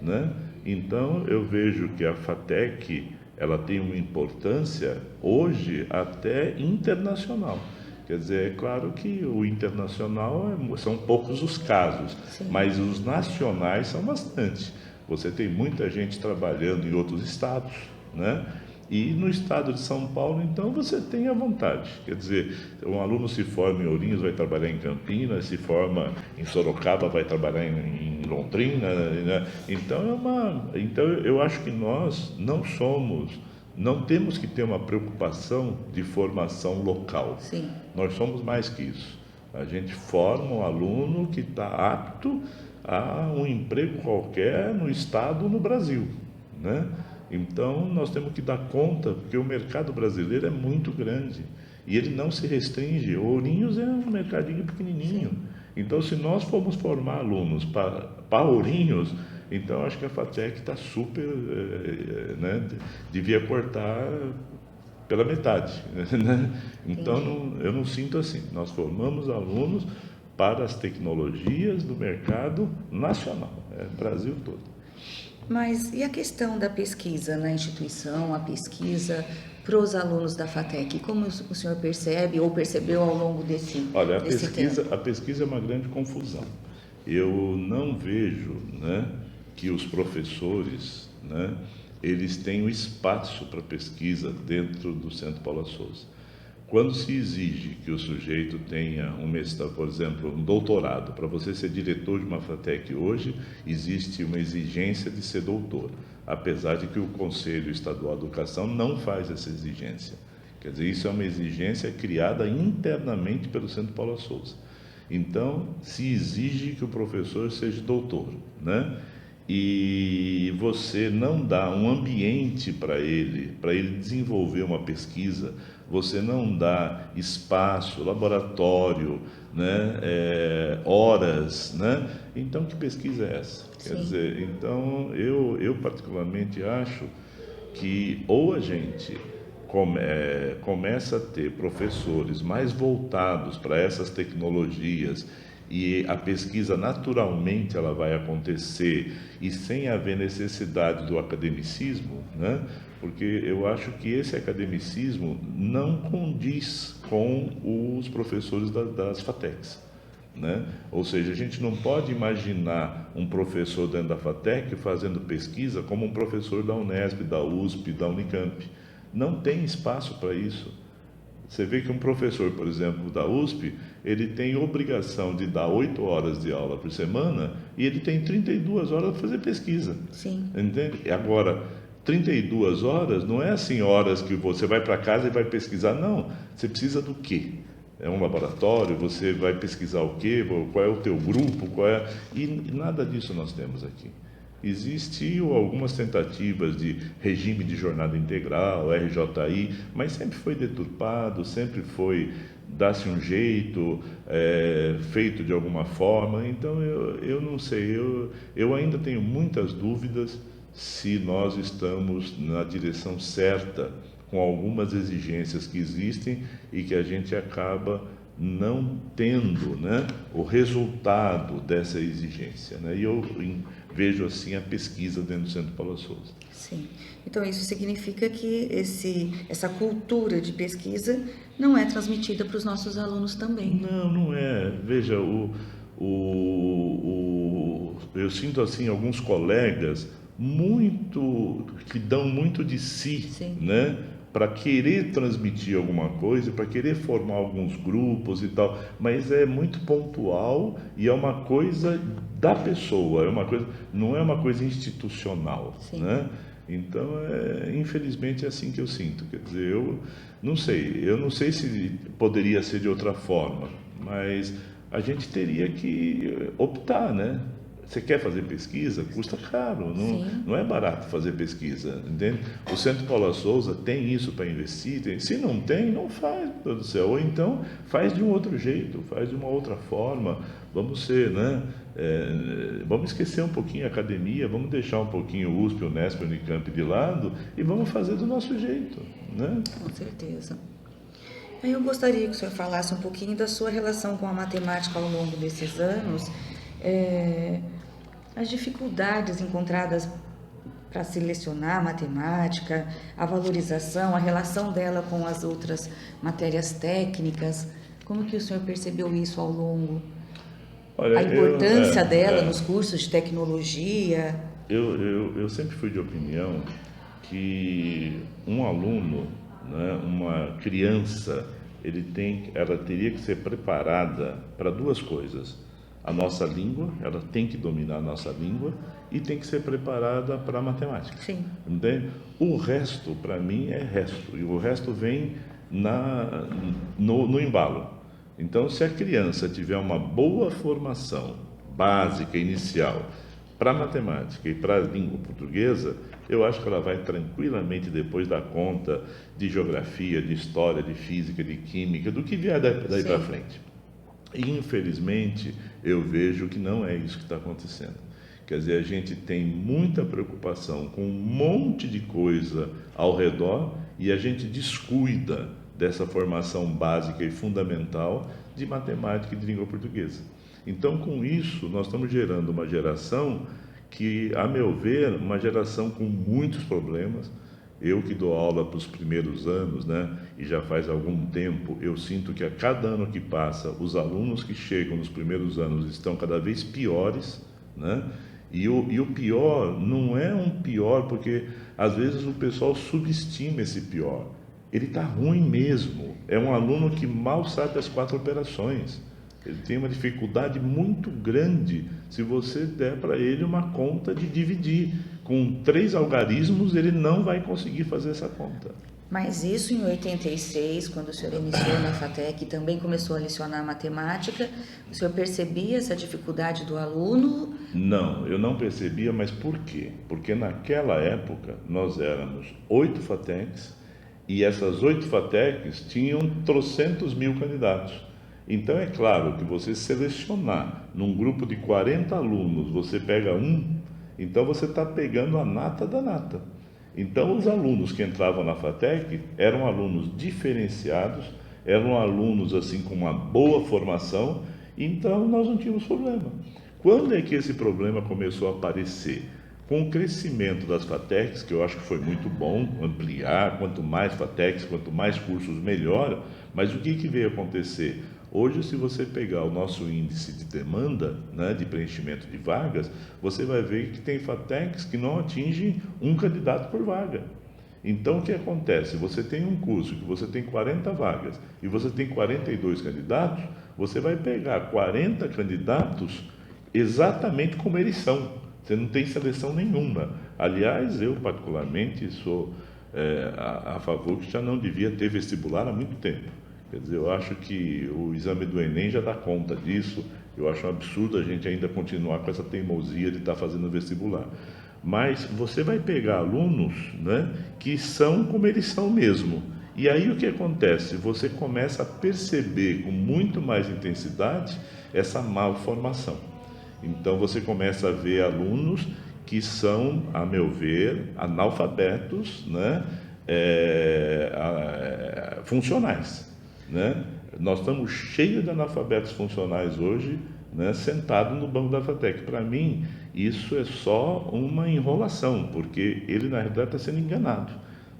né? Então eu vejo que a FATEC, ela tem uma importância hoje até internacional. Quer dizer, é claro que o internacional são poucos os casos, mas os nacionais são bastante. Você tem muita gente trabalhando em outros estados, né? E no estado de São Paulo, então, você tem à vontade. Quer dizer, um aluno se forma em Ourinhos, vai trabalhar em Campinas, se forma em Sorocaba, vai trabalhar em Londrina, né? Então, então eu acho que nós não somos Não temos que ter uma preocupação de formação local. Sim. Nós somos mais que isso. A gente forma um aluno que está apto a um emprego qualquer no estado ou no Brasil, né? Então, nós temos que dar conta, porque o mercado brasileiro é muito grande e ele não se restringe. Ourinhos é um mercadinho pequenininho. Sim. Então, se nós formos formar alunos para Ourinhos, então acho que a FATEC está super, né, devia cortar pela metade, né? Então, eu não sinto assim. Nós formamos alunos para as tecnologias do mercado nacional, Brasil todo. Mas e a questão da pesquisa na instituição, a pesquisa para os alunos da FATEC? Como o senhor percebe ou percebeu ao longo desse tempo? Olha, a pesquisa é uma grande confusão. Eu não vejo, né, que os professores, né, eles têm o espaço para pesquisa dentro do Centro Paula Souza. Quando se exige que o sujeito tenha um mestrado, por exemplo, um doutorado, para você ser diretor de uma FATEC hoje, existe uma exigência de ser doutor, apesar de que o Conselho Estadual de Educação não faz essa exigência. Quer dizer, isso é uma exigência criada internamente pelo Centro Paula Souza. Então, se exige que o professor seja doutor, né? E você não dá um ambiente para ele desenvolver uma pesquisa, você não dá espaço, laboratório, né, horas, né? Então, que pesquisa é essa? Quer dizer, então, eu particularmente acho que ou a gente começa a ter professores mais voltados para essas tecnologias e a pesquisa naturalmente ela vai acontecer e sem haver necessidade do academicismo, né? Porque eu acho que esse academicismo não condiz com os professores das FATECs, né? Ou seja, a gente não pode imaginar um professor dentro da FATEC fazendo pesquisa como um professor da Unesp, da USP, da Unicamp. Não tem espaço para isso. Você vê que um professor, por exemplo, da USP, ele tem obrigação de dar 8 horas de aula por semana e ele tem 32 horas para fazer pesquisa. Sim. Entende? Agora, 32 horas não é assim horas que você vai para casa e vai pesquisar, não. Você precisa do quê? É um laboratório, você vai pesquisar o quê? Qual é o teu grupo? E nada disso nós temos aqui. Existiam algumas tentativas de regime de jornada integral, RJI, mas sempre foi deturpado, sempre foi dar-se um jeito, feito de alguma forma. Então, eu não sei, eu ainda tenho muitas dúvidas se nós estamos na direção certa, com algumas exigências que existem e que a gente acaba não tendo, né, o resultado dessa exigência, né? E eu vejo assim a pesquisa dentro do Centro Paula Souza. Sim. Então isso significa que essa cultura de pesquisa não é transmitida para os nossos alunos também. Não é. Veja, eu sinto assim alguns colegas que dão muito de si, Sim, né? Para querer transmitir alguma coisa, para querer formar alguns grupos e tal, mas é muito pontual e é uma coisa da pessoa, não é uma coisa institucional, sim, né? Então, infelizmente é assim que eu sinto. Quer dizer, eu não sei se poderia ser de outra forma, mas a gente teria que optar, né? Você quer fazer pesquisa? Custa caro, não é barato fazer pesquisa, entende? O Centro Paula Souza tem isso para investir, se não tem, não faz, meu Deus do céu, ou então faz de um outro jeito, faz de uma outra forma, vamos ser, né? Vamos esquecer um pouquinho a academia, vamos deixar um pouquinho o USP, o Unesp, o Unicamp de lado e vamos fazer do nosso jeito, né? Com certeza. Eu gostaria que o senhor falasse um pouquinho da sua relação com a matemática ao longo desses anos, as dificuldades encontradas para selecionar a matemática, a valorização, a relação dela com as outras matérias técnicas. Como que o senhor percebeu isso ao longo? Olha, a importância dela nos cursos de tecnologia? Eu sempre fui de opinião que um aluno, né, uma criança, ela teria que ser preparada para duas coisas. a nossa língua, ela tem que dominar a nossa língua e tem que ser preparada para a matemática. Sim. Entende? O resto, para mim, é resto, e o resto vem no embalo. Então, se a criança tiver uma boa formação básica, inicial, para matemática e para a língua portuguesa, eu acho que ela vai tranquilamente depois dar conta de geografia, de história, de física, de química, do que vier daí para frente. E, infelizmente, eu vejo que não é isso que está acontecendo. Quer dizer, a gente tem muita preocupação com um monte de coisa ao redor e a gente descuida dessa formação básica e fundamental de matemática e de língua portuguesa. Então, com isso, nós estamos gerando uma geração que, a meu ver, uma geração com muitos problemas. Eu que dou aula para os primeiros anos, né, e já faz algum tempo, eu sinto que a cada ano que passa, os alunos que chegam nos primeiros anos estão cada vez piores, né? E o pior não é um pior porque, às vezes, o pessoal subestima esse pior. Ele está ruim mesmo. É um aluno que mal sabe as 4 operações. Ele tem uma dificuldade muito grande se você der para ele uma conta de dividir. Com 3 algarismos, ele não vai conseguir fazer essa conta. Mas isso em 86, quando o senhor iniciou na FATEC, também começou a lecionar matemática, o senhor percebia essa dificuldade do aluno? Não, eu não percebia, mas por quê? Porque naquela época nós éramos 8 FATECs e essas 8 FATECs tinham trocentos mil candidatos. Então é claro que você selecionar num grupo de 40 alunos, você pega um, então você está pegando a nata da nata. Então, os alunos que entravam na FATEC eram alunos diferenciados, eram alunos assim com uma boa formação, então nós não tínhamos problema. Quando é que esse problema começou a aparecer? Com o crescimento das FATECs, que eu acho que foi muito bom ampliar, quanto mais FATECs, quanto mais cursos, melhor, mas o que veio acontecer? Hoje, se você pegar o nosso índice de demanda, né, de preenchimento de vagas, você vai ver que tem FATECs que não atingem um candidato por vaga. Então, o que acontece? Você tem um curso que você tem 40 vagas e você tem 42 candidatos, você vai pegar 40 candidatos exatamente como eles são. Você não tem seleção nenhuma. Aliás, eu particularmente sou a favor que já não devia ter vestibular há muito tempo. Quer dizer, eu acho que o exame do Enem já dá conta disso. Eu acho um absurdo a gente ainda continuar com essa teimosia de estar fazendo vestibular. Mas você vai pegar alunos, né, que são como eles são mesmo. E aí o que acontece? Você começa a perceber com muito mais intensidade essa malformação. Então você começa a ver alunos que são, a meu ver, analfabetos, né, funcionais. Né? Nós estamos cheios de analfabetos funcionais hoje, né, sentados no banco da FATEC. Para mim, isso é só uma enrolação, porque ele, na realidade, está sendo enganado.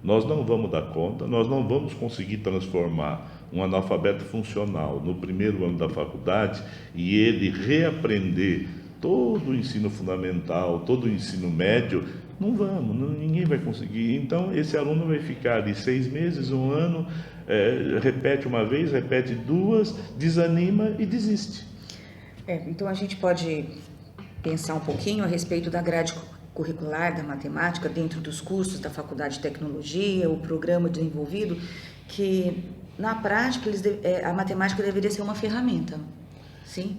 Nós não vamos dar conta, nós não vamos conseguir transformar um analfabeto funcional no primeiro ano da faculdade e ele reaprender todo o ensino fundamental, todo o ensino médio. Não vamos, ninguém vai conseguir. Então, esse aluno vai ficar ali 6 meses, 1 ano, repete uma vez, repete 2, desanima e desiste. Então, a gente pode pensar um pouquinho a respeito da grade curricular da matemática dentro dos cursos da Faculdade de Tecnologia, o programa desenvolvido, que, na prática, a matemática deveria ser uma ferramenta. Sim.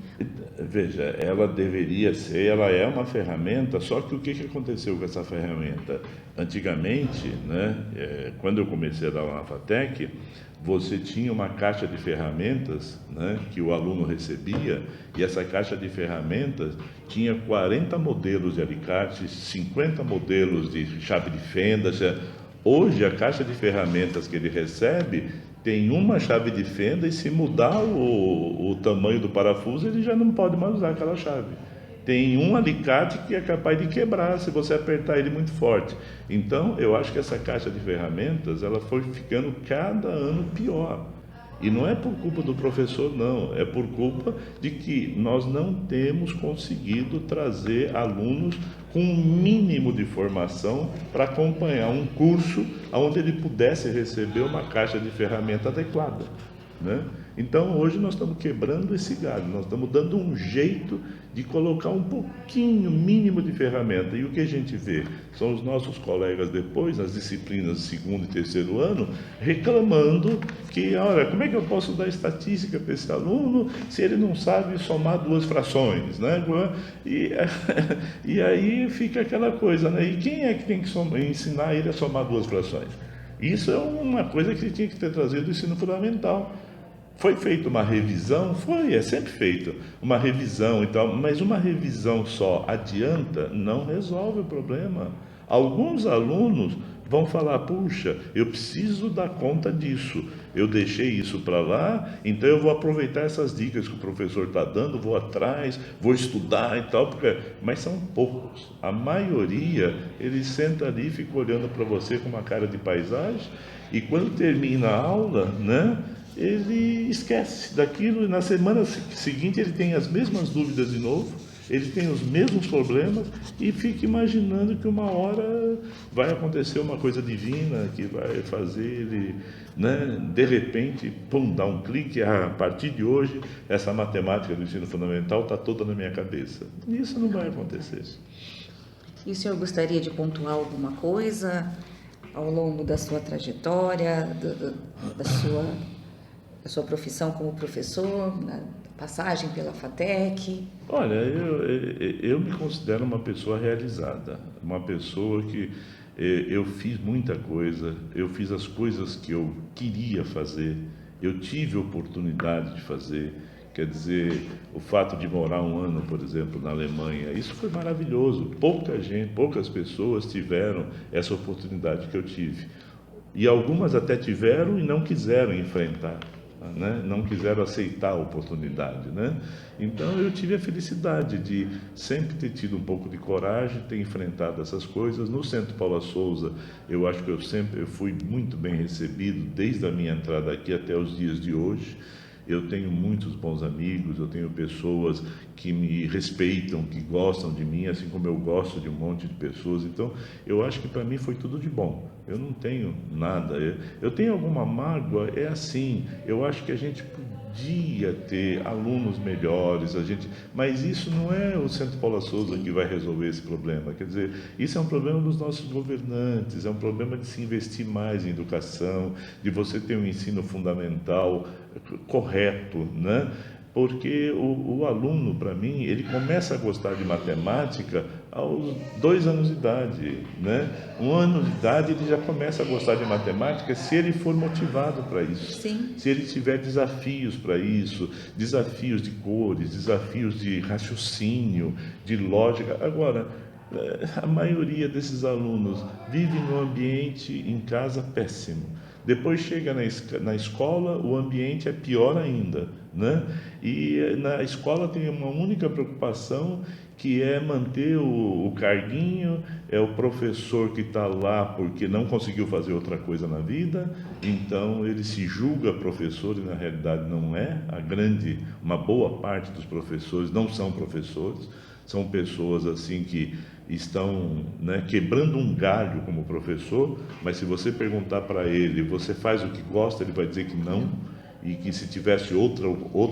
Veja, ela deveria ser, ela é uma ferramenta, só que o que aconteceu com essa ferramenta? Antigamente, né, quando eu comecei a dar aula na FATEC, você tinha uma caixa de ferramentas, né, que o aluno recebia, e essa caixa de ferramentas tinha 40 modelos de alicate, 50 modelos de chave de fenda. Hoje, a caixa de ferramentas que ele recebe tem uma chave de fenda e se mudar o tamanho do parafuso, ele já não pode mais usar aquela chave. Tem um alicate que é capaz de quebrar se você apertar ele muito forte. Então, eu acho que essa caixa de ferramentas, ela foi ficando cada ano pior. E não é por culpa do professor, não. É por culpa de que nós não temos conseguido trazer alunos com um mínimo de formação para acompanhar um curso onde ele pudesse receber uma caixa de ferramenta adequada. né? Então, hoje nós estamos quebrando esse galho, nós estamos dando um jeito de colocar um pouquinho, mínimo de ferramenta. E o que a gente vê são os nossos colegas depois, nas disciplinas de segundo e terceiro ano, reclamando que, olha, como é que eu posso dar estatística para esse aluno se ele não sabe somar duas frações, né? E aí fica aquela coisa, né? E quem é que tem que ensinar ele a somar duas frações? Isso é uma coisa que tinha que ter trazido do ensino fundamental. Foi feita uma revisão? Foi, é sempre feita uma revisão e tal, mas uma revisão só adianta? Não resolve o problema. Alguns alunos vão falar, puxa, eu preciso dar conta disso, eu deixei isso para lá, então eu vou aproveitar essas dicas que o professor está dando, vou atrás, vou estudar e tal, mas são poucos. A maioria, ele senta ali e fica olhando para você com uma cara de paisagem, e quando termina a aula, né, ele esquece daquilo, e na semana seguinte ele tem as mesmas dúvidas de novo, ele tem os mesmos problemas e fica imaginando que uma hora vai acontecer uma coisa divina que vai fazer ele, né, de repente, pum, dar um clique, a partir de hoje essa matemática do ensino fundamental está toda na minha cabeça. Isso não vai acontecer. E o senhor gostaria de pontuar alguma coisa ao longo da sua trajetória, da sua profissão como professor, na passagem pela FATEC? Olha, eu me considero uma pessoa realizada, uma pessoa que eu fiz muita coisa, eu fiz as coisas que eu queria fazer, eu tive oportunidade de fazer. Quer dizer, o fato de morar um ano, por exemplo, na Alemanha, isso foi maravilhoso. Poucas pessoas tiveram essa oportunidade que eu tive. E algumas até tiveram e não quiseram enfrentar, né? Não quiseram aceitar a oportunidade, né? Então eu tive a felicidade de sempre ter tido um pouco de coragem, ter enfrentado essas coisas. No Centro Paula Souza, eu acho que eu fui muito bem recebido desde a minha entrada aqui até os dias de hoje. Eu tenho muitos bons amigos, eu tenho pessoas que me respeitam, que gostam de mim, assim como eu gosto de um monte de pessoas. Então, eu acho que para mim foi tudo de bom. Eu não tenho nada. Eu tenho alguma mágoa, é assim. Eu acho que a gente podia ter alunos melhores, mas isso não é o Centro Paula Souza que vai resolver esse problema. Quer dizer, isso é um problema dos nossos governantes, é um problema de se investir mais em educação, de você ter um ensino fundamental correto, né? Porque o aluno, para mim, ele começa a gostar de matemática aos 2 anos de idade, né? 1 ano de idade ele já começa a gostar de matemática se ele for motivado para isso. Sim. Se ele tiver desafios para isso, desafios de cores, desafios de raciocínio, de lógica. Agora, a maioria desses alunos vive num ambiente em casa péssimo. Depois chega na escola, o ambiente é pior ainda, né? E na escola tem uma única preocupação, que é manter o carguinho, é o professor que está lá porque não conseguiu fazer outra coisa na vida, então ele se julga professor e na realidade não é. Uma boa parte dos professores não são professores, são pessoas assim que estão, né, quebrando um galho como professor, mas se você perguntar para ele, você faz o que gosta, ele vai dizer que não, e que se tivesse outra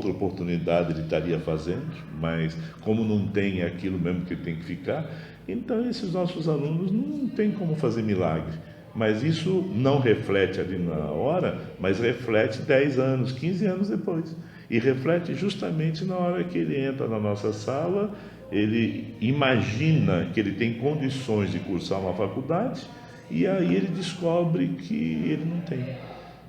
oportunidade ele estaria fazendo, mas como não tem, é aquilo mesmo que ele tem que ficar. Então esses nossos alunos não tem como fazer milagre, mas isso não reflete ali na hora, mas reflete 10 anos, 15 anos depois, e reflete justamente na hora que ele entra na nossa sala. Ele imagina que ele tem condições de cursar uma faculdade e aí ele descobre que ele não tem.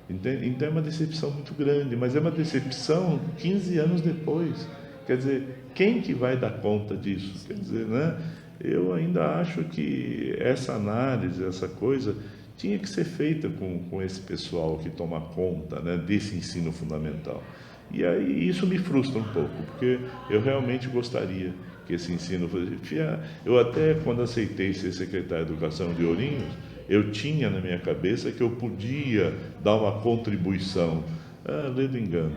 Então é uma decepção muito grande, mas é uma decepção 15 anos depois. Quer dizer, quem que vai dar conta disso? Quer dizer, né? Eu ainda acho que essa análise, essa coisa, tinha que ser feita com esse pessoal que toma conta, né, desse ensino fundamental. E aí isso me frustra um pouco, porque eu realmente gostaria que esse ensino fosse... Eu até, quando aceitei ser secretário de Educação de Ourinhos, eu tinha na minha cabeça que eu podia dar uma contribuição. Ledo engano,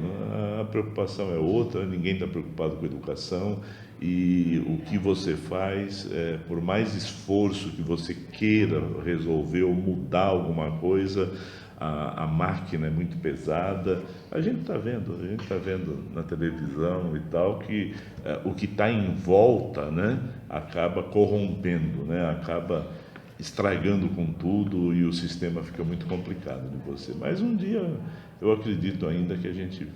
a preocupação é outra, ninguém está preocupado com educação, e o que você faz, por mais esforço que você queira resolver ou mudar alguma coisa, a máquina é muito pesada. A gente está vendo na televisão e tal que o que está em volta, né, acaba corrompendo, né, acaba estragando com tudo e o sistema fica muito complicado de você. Mas um dia eu acredito ainda que a gente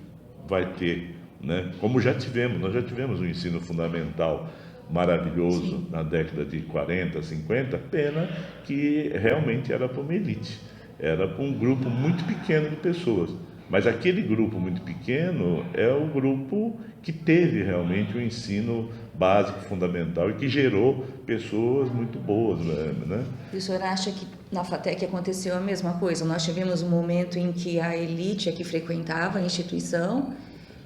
vai ter, né, como nós já tivemos um ensino fundamental maravilhoso. Sim. Na década de 40, 50, pena que realmente era para uma elite, era para um grupo muito pequeno de pessoas. Mas aquele grupo muito pequeno é o grupo que teve realmente o ensino básico, fundamental e que gerou pessoas muito boas, né? E o senhor acha que na FATEC aconteceu a mesma coisa? Nós tivemos um momento em que a elite é que frequentava a instituição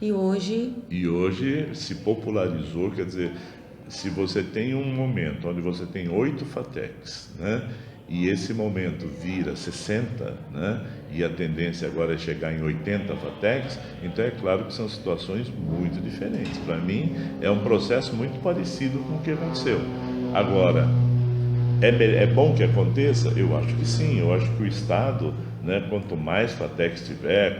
e hoje... E hoje se popularizou, quer dizer, se você tem um momento onde você tem 8 FATECs, né, e esse momento vira 60, né, e a tendência agora é chegar em 80 FATECs, então é claro que são situações muito diferentes. Para mim, é um processo muito parecido com o que aconteceu. Agora, é bom que aconteça? Eu acho que sim, eu acho que o Estado, né, quanto mais FATECs tiver,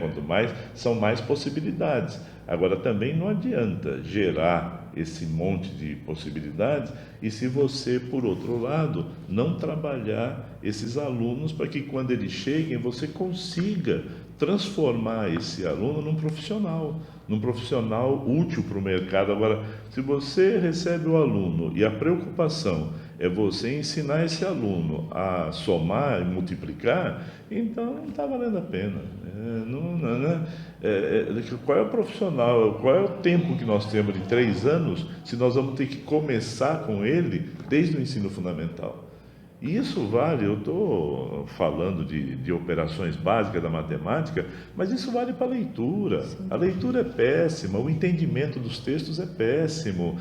são mais possibilidades. Agora, também não adianta gerar esse monte de possibilidades e se você, por outro lado, não trabalhar esses alunos para que quando eles cheguem, você consiga transformar esse aluno num profissional útil para o mercado. Agora, se você recebe o aluno e a preocupação é você ensinar esse aluno a somar e multiplicar, então não está valendo a pena. Qual é o profissional, qual é o tempo que nós temos de 3 anos se nós vamos ter que começar com ele desde o ensino fundamental? E isso vale, eu estou falando de operações básicas da matemática, mas isso vale para a leitura. Sim. A leitura é péssima, o entendimento dos textos é péssimo.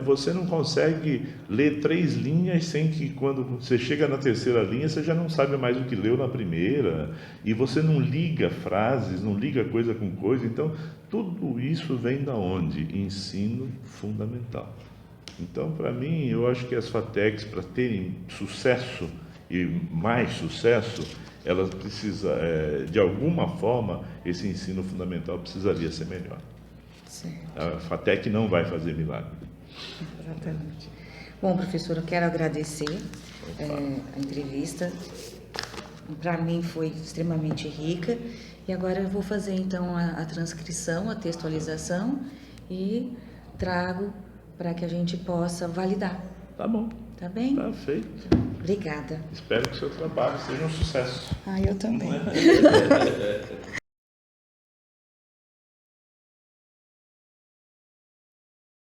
Você não consegue ler 3 linhas sem que quando você chega na 3ª linha, você já não sabe mais o que leu na primeira. E você não liga frases, não liga coisa com coisa. Então, tudo isso vem da onde? Ensino fundamental. Então, para mim, eu acho que as FATECs, para terem sucesso e mais sucesso, elas precisam, de alguma forma, esse ensino fundamental precisaria ser melhor. Certo. A FATEC não vai fazer milagre. Exatamente. Bom, professor, eu quero agradecer a entrevista. Para mim foi extremamente rica. E agora eu vou fazer, então, a transcrição, a textualização e trago para que a gente possa validar. Tá bom. Tá bem? Tá feito. Obrigada. Espero que o seu trabalho seja um sucesso. Eu também.